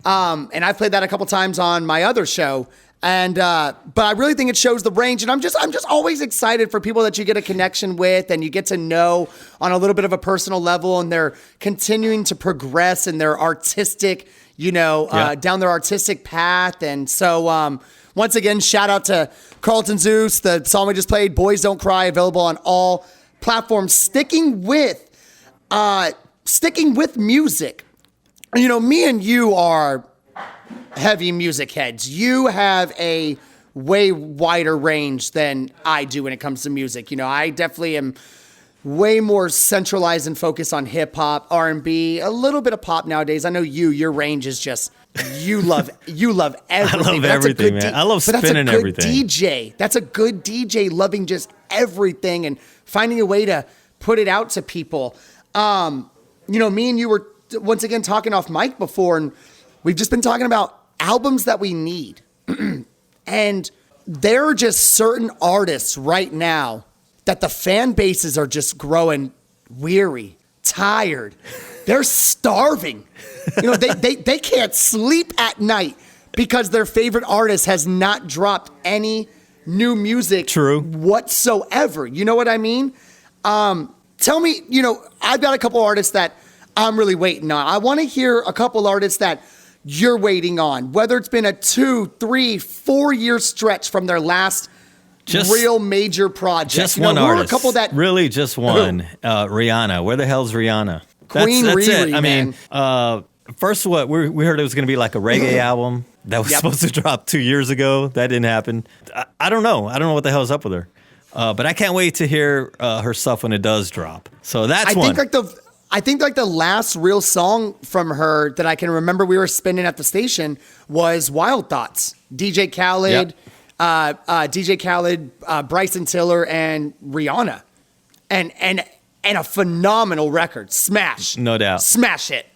And I've played that a couple times on my other show. And but I really think it shows the range, and I'm just always excited for people that you get a connection with and you get to know on a little bit of a personal level, and they're continuing to progress in their artistic, down their artistic path. And so once again, shout out to Carlton Zeus. The song we just played, Boys Don't Cry, available on all platforms. Sticking with music, me and you are heavy music heads. You have a way wider range than I do when it comes to music. I definitely am way more centralized and focused on hip hop, R&B, a little bit of pop nowadays. I know your range is just, you love everything. I love everything, man. I love spinning everything. That's a good DJ, loving just everything and finding a way to put it out to people. Me and you were once again talking off mic before, and we've just been talking about albums that we need. And there are just certain artists right now that the fan bases are just growing weary, tired. They're starving. They can't sleep at night because their favorite artist has not dropped any new music whatsoever. You know what I mean? Tell me, I've got a couple artists that I'm really waiting on. I want to hear a couple artists that you're waiting on, whether it's been a 2, 3, 4 year stretch from their last real major project. Just one artist. A couple that really just one. Rihanna. Where the hell's Rihanna? Queen that's Riri, it. I mean, first of what we heard it was going to be like a reggae album that was supposed to drop 2 years ago. That didn't happen. I don't know. I don't know what the hell's up with her. But I can't wait to hear her stuff when it does drop. So that's one. I think the last real song from her that I can remember we were spinning at the station was Wild Thoughts. DJ Khaled, Bryson Tiller, and Rihanna. And a phenomenal record. Smash. No doubt. Smash hit.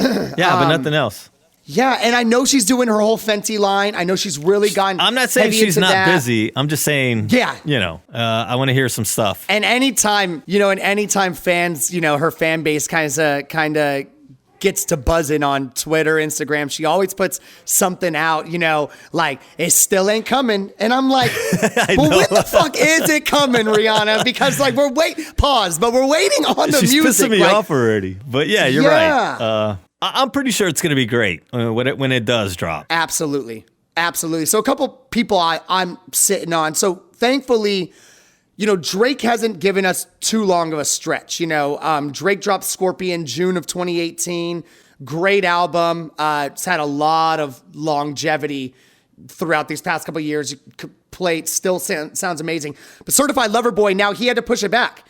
Yeah, but nothing else. Yeah, and I know she's doing her whole Fenty line. I know she's really gone. I'm not saying she's not busy. I'm just saying, I want to hear some stuff. And anytime fans, her fan base kind of gets to buzzing on Twitter, Instagram, she always puts something out, like, it still ain't coming. And I'm like, well, when the fuck is it coming, Rihanna? Because we're waiting on the She's music. She's pissing me off already. But yeah, you're right. I'm pretty sure it's going to be great when it does drop. Absolutely. So a couple people I'm sitting on. So thankfully, Drake hasn't given us too long of a stretch. Drake dropped Scorpion June of 2018. Great album. It's had a lot of longevity throughout these past couple of years. You could play it, still sounds amazing. But Certified Lover Boy, now he had to push it back.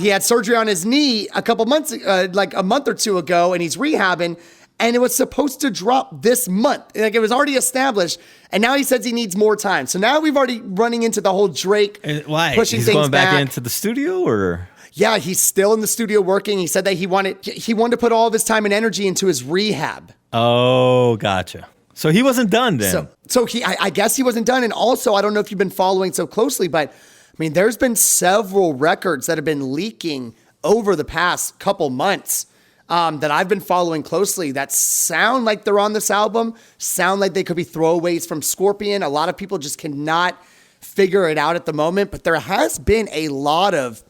He had surgery on his knee a couple months, like a month or two ago, and he's rehabbing. And it was supposed to drop this month. Like, it was already established. And now he says he needs more time. So now we've already running into the whole Drake Why? pushing He's things going back back into the studio, or? Yeah, he's still in the studio working. He said that he wanted to put all of his time and energy into his rehab. Oh, gotcha. So he wasn't done then. So I guess he wasn't done. And also, I don't know if you've been following so closely, but I mean, there's been several records that have been leaking over the past couple months that I've been following closely that sound like they're on this album, sound like they could be throwaways from Scorpion. A lot of people just cannot figure it out at the moment, but there has been a lot of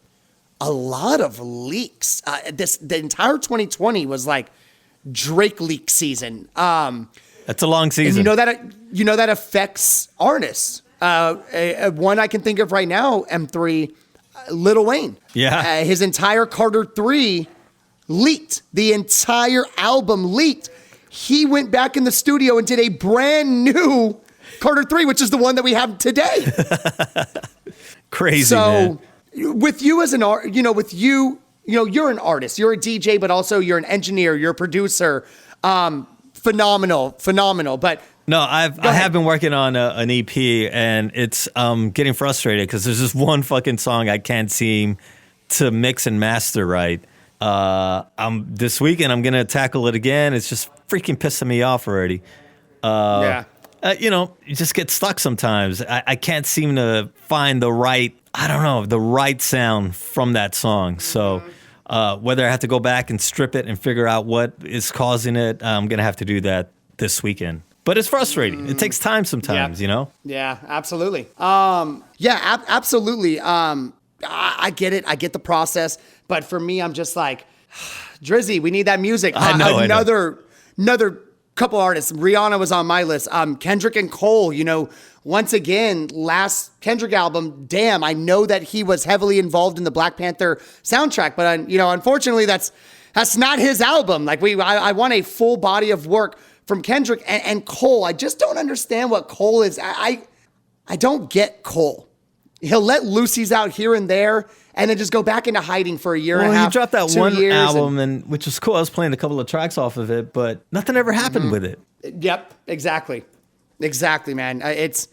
leaks. The entire 2020 was like Drake leak season. That's a long season. And you know that affects artists. One I can think of right now, M3, Lil Wayne. Yeah. His entire Carter 3 leaked. The entire album leaked. He went back in the studio and did a brand new Carter 3, which is the one that we have today. Crazy, man. With you as an art, you're an artist, you're a DJ, but also you're an engineer, you're a producer. Phenomenal. But no, I have been working on an EP, and it's getting frustrated because there's just one fucking song I can't seem to mix and master right. This weekend I'm gonna tackle it again. It's just freaking pissing me off already. You just get stuck sometimes. I can't seem to find the right sound from that song. So whether I have to go back and strip it and figure out what is causing it, I'm going to have to do that this weekend. But it's frustrating. It takes time sometimes, Yeah, absolutely. Absolutely. I get it. I get the process. But for me, I'm just like, Drizzy, we need that music. I know. Another couple artists. Rihanna was on my list. Kendrick and Cole, once again, last Kendrick album, damn, I know that he was heavily involved in the Black Panther soundtrack, but unfortunately that's not his album. Like I want a full body of work from Kendrick and Cole. I just don't understand what Cole is. I don't get Cole. He'll let Lucy's out here and there and then just go back into hiding for a year and a half. He dropped that 2 one years album, which was cool. I was playing a couple of tracks off of it, but nothing ever happened with it. Yep, exactly, man. It's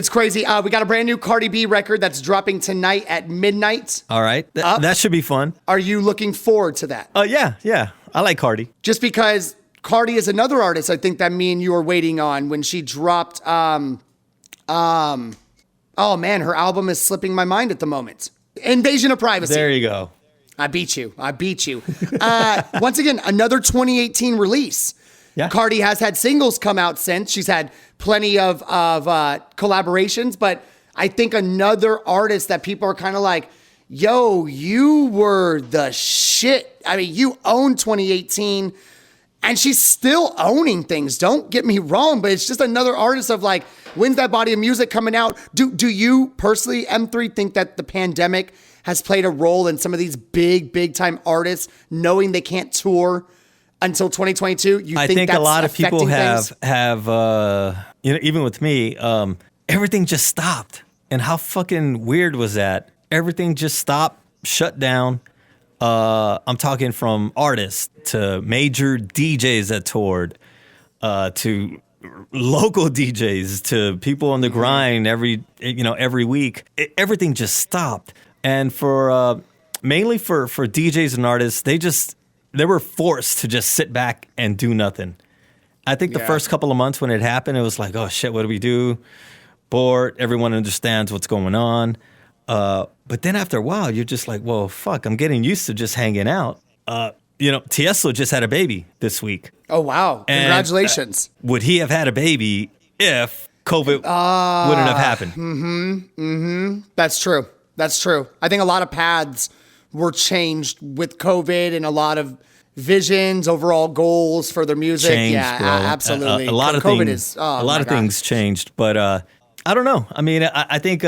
crazy. We got a brand new Cardi B record that's dropping tonight at midnight. All right, that should be fun. Are you looking forward to that? Yeah. I like Cardi. Just because Cardi is another artist I think that me and you are waiting on when she dropped. Oh man, her album is slipping my mind at the moment. Invasion of Privacy. There you go. I beat you. Once again, another 2018 release. Yeah. Cardi has had singles come out since. She's had plenty of collaborations, but I think another artist that people are kind of like, yo, you were the shit. I mean, you owned 2018 and she's still owning things. Don't get me wrong, but it's just another artist of like, when's that body of music coming out? Do you personally, M3, think that the pandemic has played a role in some of these big time artists knowing they can't tour until 2022? I think a lot of people have even with me, everything just stopped. And how fucking weird was that? Everything just stopped, shut down. I'm talking from artists to major DJs that toured, to local DJs, to people on the grind every week. Everything just stopped. And for mainly for DJs and artists, they were forced to just sit back and do nothing. I think the first couple of months when it happened, it was like, oh shit, what do we do? Bored. Everyone understands what's going on. But then after a while, you're just like, well, fuck, I'm getting used to just hanging out. Tiesto just had a baby this week. Oh, wow. Congratulations. Would he have had a baby if COVID wouldn't have happened? That's true. I think a lot of paths were changed with COVID and a lot of visions, overall goals for their music. Changed, yeah, bro. Absolutely. A lot of COVID things. A lot of things changed, but I don't know. I mean, I think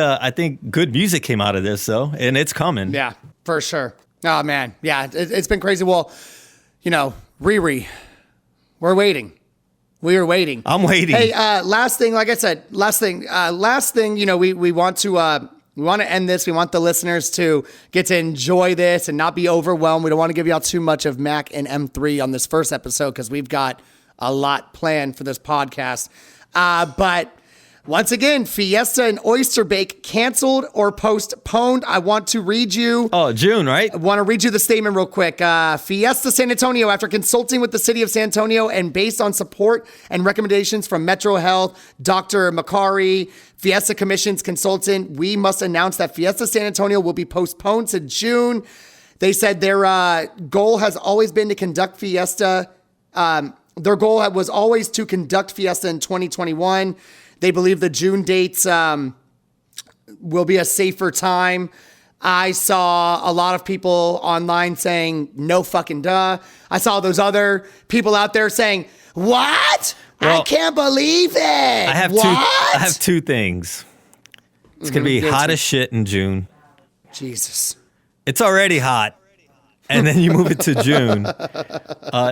good music came out of this though, and it's coming. Yeah, for sure. Oh man, yeah, it's been crazy. Well, Riri, we're waiting. We are waiting. I'm waiting. Hey, last thing, like I said, we want to We want to end this. We want the listeners to get to enjoy this and not be overwhelmed. We don't want to give y'all too much of Mac and M3 on this first episode because we've got a lot planned for this podcast. But once again, Fiesta and Oyster Bake canceled or postponed. I want to read you. Oh, June, right? I want to read you the statement real quick. Fiesta San Antonio, after consulting with the city of San Antonio and based on support and recommendations from Metro Health, Dr. Macari, Fiesta Commission's consultant, we must announce that Fiesta San Antonio will be postponed to June. They said their goal has always been to conduct Fiesta. Their goal was always to conduct Fiesta in 2021. They believe the June dates will be a safer time. I saw a lot of people online saying, no fucking duh. I saw those other people out there saying, what? Well, I can't believe it. I have two things. It's going to be hot as shit in June. Jesus. It's already hot. And then you move it to June.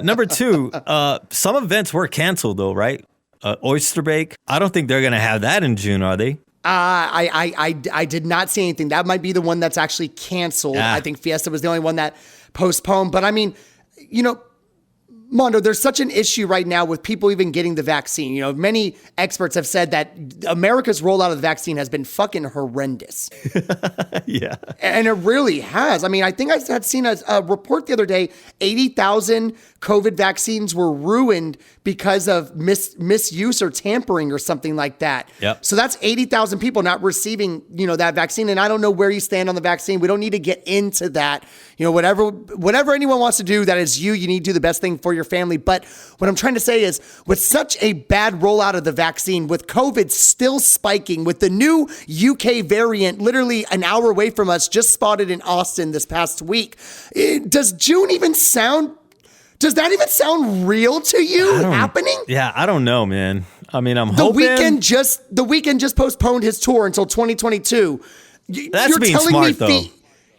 Number two, some events were canceled though, right? Oyster Bake. I don't think they're going to have that in June, are they? I did not see anything. That might be the one that's actually canceled. I think Fiesta was the only one that postponed. But I mean, Mondo, there's such an issue right now with people even getting the vaccine. Many experts have said that America's rollout of the vaccine has been fucking horrendous. Yeah. And it really has. I mean, I think I had seen a report the other day, 80,000 COVID vaccines were ruined because of misuse or tampering or something like that. Yep. So that's 80,000 people not receiving, that vaccine. And I don't know where you stand on the vaccine. We don't need to get into that. Whatever anyone wants to do, that is you. You need to do the best thing for your family. But what I'm trying to say is, with such a bad rollout of the vaccine, with COVID still spiking, with the new UK variant literally an hour away from us, just spotted in Austin this past week, does that even sound real to you happening? Yeah, I don't know, man. I mean, I'm hoping. The Weeknd just postponed his tour until 2022. That's being smart, though.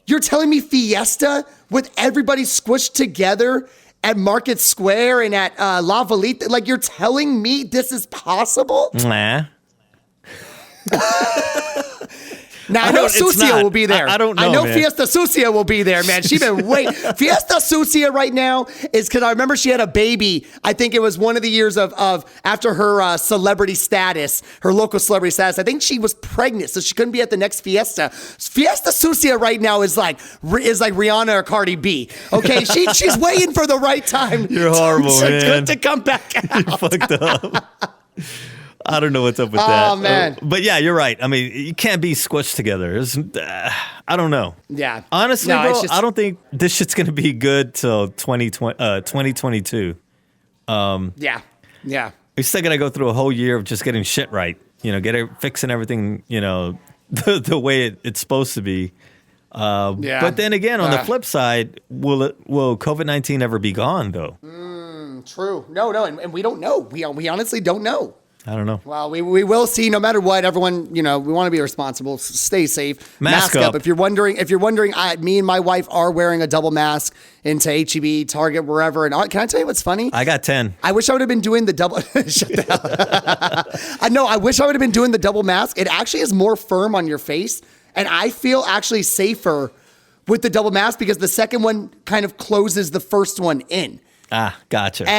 You're telling me Fiesta, with everybody squished together at Market Square and at La Valita, like, you're telling me this is possible? Nah. Now, I know Sucia will be there. I don't know, I know man. Fiesta Sucia will be there, man. She's been waiting. Fiesta Sucia right now is because I remember she had a baby. I think it was one of the years of after her celebrity status, her local celebrity status. I think she was pregnant, so she couldn't be at the next Fiesta. Fiesta Sucia right now is like Rihanna or Cardi B. Okay, she's waiting for the right time. You're horrible, man. To come back out. You're fucked up. I don't know what's up with that. Oh, man. But yeah, you're right. I mean, you can't be squished together. I don't know. Yeah. Honestly, bro, I don't think this shit's going to be good till 2022. Yeah. We're still going to go through a whole year of just getting shit right. Fixing everything, the way it's supposed to be. Yeah. But then again, on the flip side, will COVID-19 ever be gone, though? True. No, and we don't know. We honestly don't know. I don't know. Well, we will see. No matter what, everyone, we want to be responsible. Stay safe. Mask up. If you're wondering, me and my wife are wearing a double mask into H-E-B, Target, wherever. And can I tell you what's funny? I got 10. I wish I would have been doing the double. Shut the hell. I know. I wish I would have been doing the double mask. It actually is more firm on your face, and I feel actually safer with the double mask because the second one kind of closes the first one in. Ah, gotcha.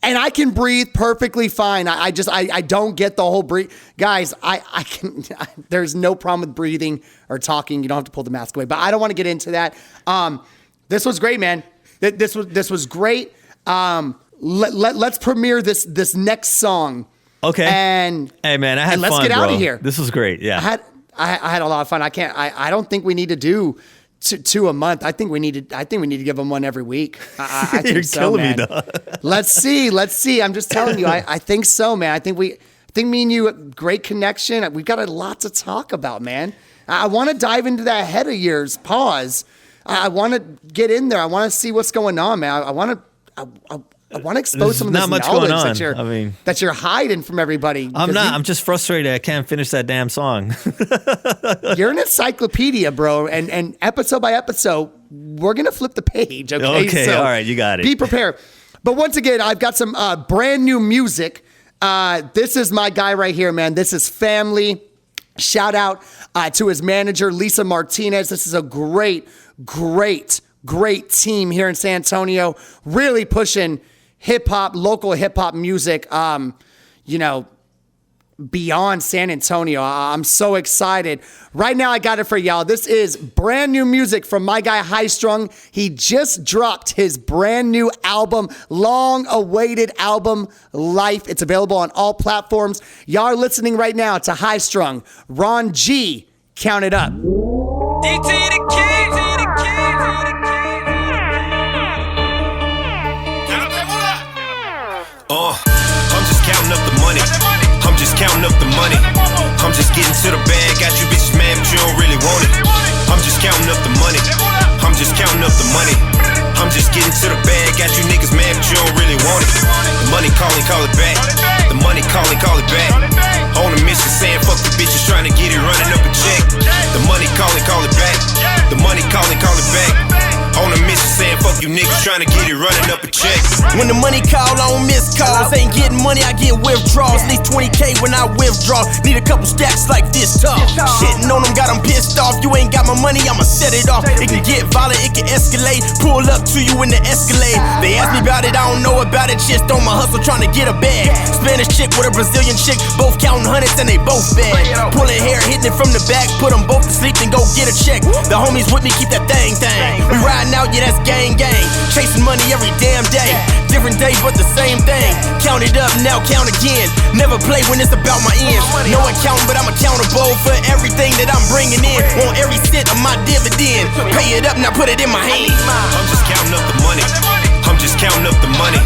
And I can breathe perfectly fine. I don't get the whole breathe. Guys, there's no problem with breathing or talking. You don't have to pull the mask away, but I don't want to get into that. This was great, man. This was great. Let's premiere this next song. Okay. And hey, man, I had fun, let's get out of here. This was great. Yeah. I had a lot of fun. I don't think we need to do two a month. I think we need to give them one every week. I think You're so, killing man. me, dog. Let's see. I'm just telling you. I think so, man. I think me and you, great connection. We've got a lot to talk about, man. I want to dive into that head of yours. Pause. I want to get in there. I want to see what's going on, man. I want to expose some of this knowledge that you're hiding from everybody. I'm not. I'm just frustrated. I can't finish that damn song. You're an encyclopedia, bro. And episode by episode, we're going to flip the page. Okay. So all right. You got it. Be prepared. But once again, I've got some brand new music. This is my guy right here, man. This is Family. Shout out to his manager, Lisa Martinez. This is a great team here in San Antonio, really pushing hip hop, local hip hop music, beyond San Antonio. I'm so excited. Right now, I got it for y'all. This is brand new music from my guy Highstrung. He just dropped his brand new album, long-awaited album, Life. It's available on all platforms. Y'all are listening right now to Highstrung. Ron G, Count It Up. DT the kid, I'm just counting up the money. I'm just counting up the money. I'm just getting to the bag. Got you bitches mad, but you don't really want it. I'm just counting up the money. I'm just counting up the money. I'm just getting to the bag. Got you niggas mad, but you don't really want it. The money calling, call it back. The money calling, call it back. On a mission saying fuck the bitches trying to get it, running up a check. The money calling, call it back. The money calling, call it back. On a mission saying fuck you niggas trying to get it, running up a check. When the money call, I don't miss calls. Ain't getting money, I get withdrawals. At least 20K when I withdraw. Need a couple stacks like this tough. Shitting on them, got them pissed off. You ain't got my money, I'ma set it off. It can get violent, it can escalate. Pull up to you in the Escalade. They ask me about it, I don't know about it. Just on my hustle trying to get a bag. Spanish chick with a Brazilian chick, both counting hundreds and they both bad. Pulling hair, hitting it from the back, put them both to sleep, then go get a check. The homies with me keep that thing. We riding out, yeah, that's gang. Chasing money every damn day. Different day, but the same thing. Count it up, now count again. Never play when it's about my ends. No accountant, but I'm accountable for everything that I'm bringing in. Want every cent of my dividend. Pay it up, now put it in my hand. I'm just counting up the money. I'm just counting up the money.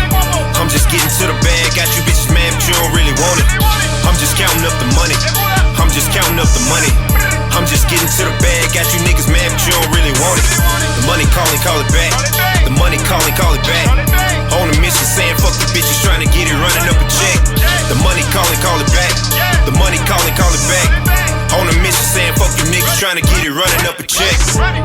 I'm just getting to the bag. Got you bitches mad, but you don't really want it. I'm just counting up the money. I'm just counting up the money. I'm just getting to the bag. Got you niggas mad, but you don't really want it. The money calling, call it back. The money calling, call it back. On a mission saying fuck the bitches trying to get it, running up a check. The money calling, call it back. The money calling, call it back. On a mission saying fuck you niggas trying to get it, running up a check.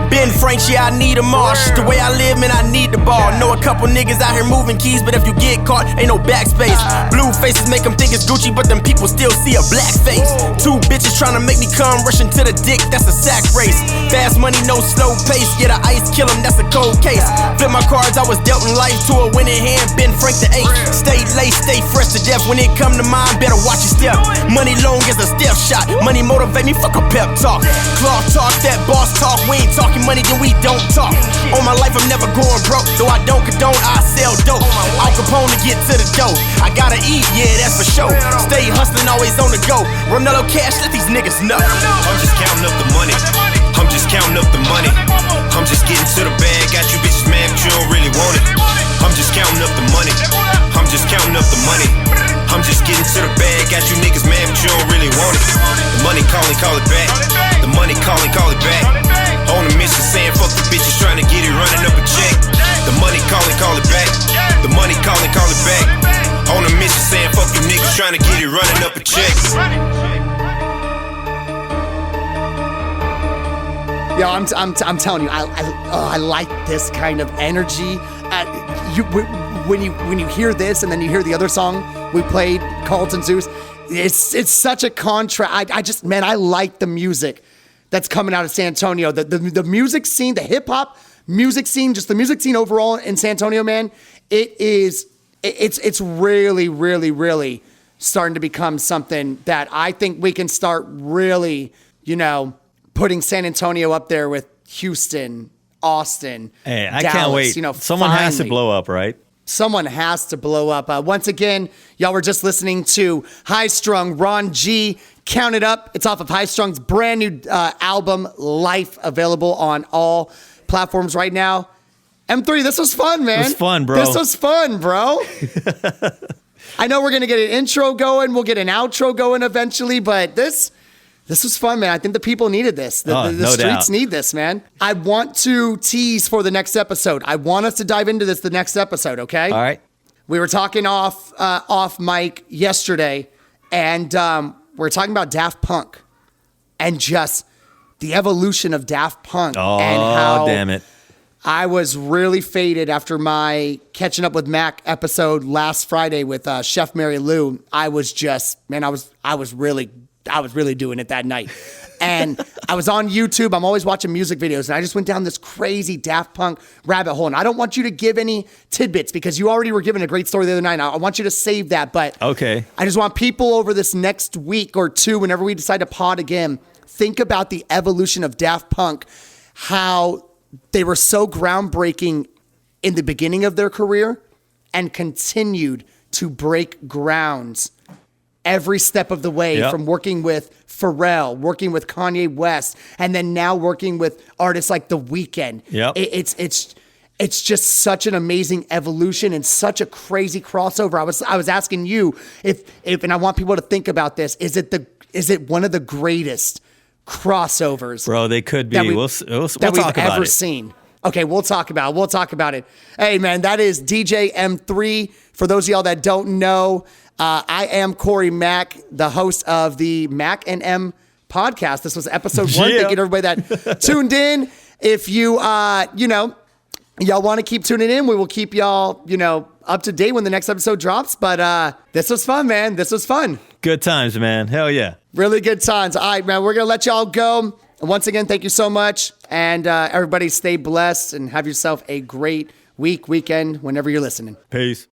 Ben Franks, yeah, I need a marsh. The way I live, man, I need the ball. Know a couple niggas out here moving keys, but if you get caught, ain't no backspace. Blue faces make them think it's Gucci, but them people still see a black face. Two bitches trying to make me come, rushing to the dick, that's a sack race. Fast money, no slow pace, get a ice, kill him, that's a cold case. Flip my cards, I was dealt in life to a winning hand, Ben Frank the 8. Stay late, stay fresh to death, when it come to mine, better watch your step. Money long as a step shot, money motivate me, fuck a pep talk. Cloth talk, that boss talk, we ain't talking money, then we don't talk. On my life, I'm never going broke, though I don't condone, I sell dope. Al Capone to get to the dough, I gotta eat, yeah, that's for sure. Stay hustling, always on the go. Ronello Cash, let these niggas know. I'm just counting up the money. I'm just counting up the money. I'm just getting to the bag. Got you bitches mad, but you don't really want it. I'm just counting up the money. I'm just counting up the money. I'm just getting to the bag. Got you niggas mad, but you don't really want it. The money calling, call it back. The money calling, call it back. On a mission saying fuck the bitches trying to get it, running up a check. The money calling, call it back. The money calling, call it back. On a mission saying fuck you niggas trying to get it, running up a check. Yo, I'm telling you, I like this kind of energy. When you hear this and then you hear the other song we played, Carlton Zeus, it's such a contrast. I like the music that's coming out of San Antonio. The music scene, the hip hop music scene, just the music scene overall in San Antonio, man. It's really, really, really starting to become something that I think we can start really, putting San Antonio up there with Houston, Austin, Hey, I Dallas, can't wait. Someone has to finally. blow up, right? Someone has to blow up. Once again, y'all were just listening to Highstrung, Ron G, Count It Up. It's off of Highstrung's brand new album, Life, available on all platforms right now. M3, this was fun, man. It was fun, bro. This was fun, bro. I know we're going to get an intro going. We'll get an outro going eventually, but this was fun, man. I think the people needed this. The no streets doubt. need this, man. I want to tease for the next episode. I want us to dive into this the next episode, okay? All right. We were talking off mic yesterday, and we're talking about Daft Punk and just the evolution of Daft Punk Oh, and how damn it. I was really faded after my Catching Up with Mac episode last Friday with Chef Mary Lou. I was just, man, I was really really doing it that night. And I was on YouTube. I'm always watching music videos, and I just went down this crazy Daft Punk rabbit hole. And I don't want you to give any tidbits because you already were given a great story the other night. I want you to save that. But okay, I just want people over this next week or two, whenever we decide to pod again, think about the evolution of Daft Punk, how they were so groundbreaking in the beginning of their career and continued to break grounds every step of the way, from working with Pharrell, working with Kanye West, and then now working with artists like The Weeknd. It's just such an amazing evolution and such a crazy crossover. I was asking you if and I want people to think about this. Is it one of the greatest crossovers? Bro, they could be. We'll talk about ever it. Seen. Okay, we'll talk about it. Hey, man, that is DJ M3. For those of y'all that don't know, I am Corey Mack, the host of the Mac and M podcast. This was episode 1. Thank you to everybody that tuned in. If you, y'all want to keep tuning in, we will keep y'all, up to date when the next episode drops. But this was fun, man. This was fun. Good times, man. Hell yeah. Really good times. All right, man, we're going to let y'all go. And once again, thank you so much. And everybody stay blessed and have yourself a great weekend, whenever you're listening. Peace.